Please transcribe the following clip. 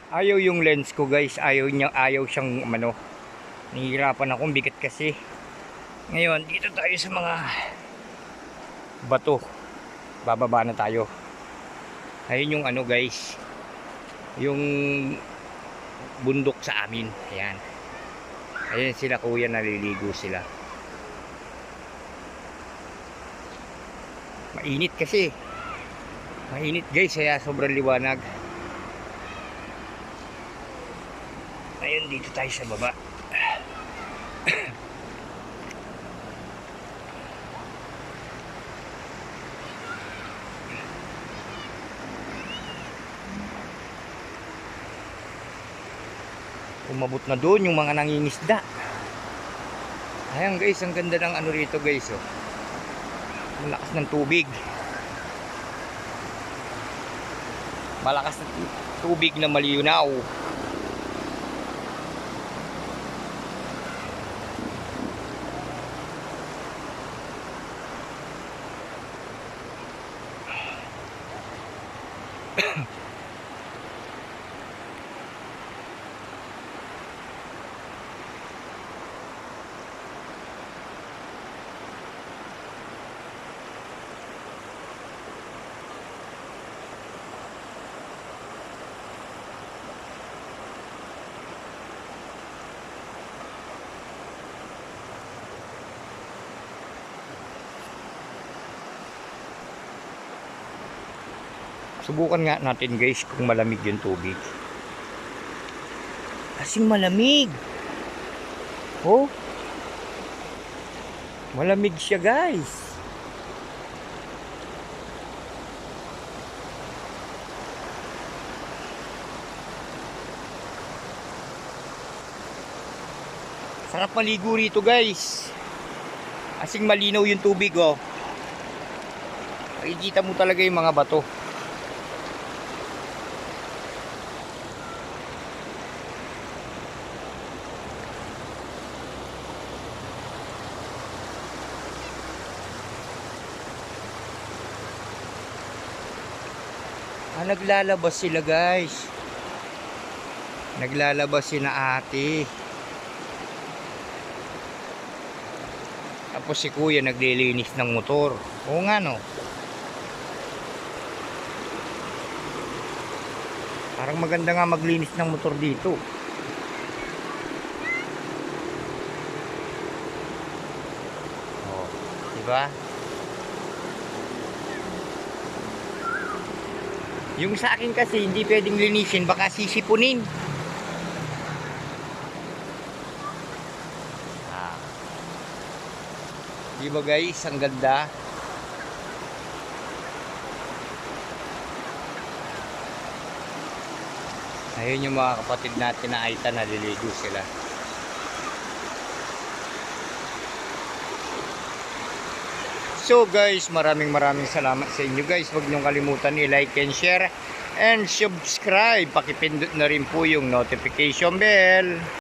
Ayaw yung lens ko guys, ayaw siyang nahihirapan akong bigat kasi. Ngayon dito tayo sa mga bato, bababa na tayo. Ayun yung guys, yung bundok sa amin. Ayan, ayan sila kuya, naliligo sila. Mainit kasi, mainit guys, kaya sobrang liwanag. Ayun, dito tayo sa baba. Umabot na doon yung mga nangingisda. Ayan guys, ang ganda ng rito guys, oh. Malakas ng tubig. Malakas na tubig na malinaw. Subukan nga natin guys kung malamig yung tubig. Kasing malamig. Oh. Malamig siya guys. Sarap maligo rito guys. Kasing malinaw yung tubig, oh. Makikita mo talaga yung mga bato. Naglalabas sila guys. Naglalabas si na ate. Tapos si kuya naglilinis ng motor. Oo nga no. Parang maganda nga maglinis ng motor dito. Oh, diba? Yung sa akin kasi hindi pwedeng linisin, baka sisipunin. Di ba guys, ang ganda. Ayun yung mga kapatid natin na Aita, naliligo sila. So guys, maraming salamat sa inyo guys. Huwag niyong kalimutan i-like and share and subscribe. Pakipindot na rin po yung notification bell.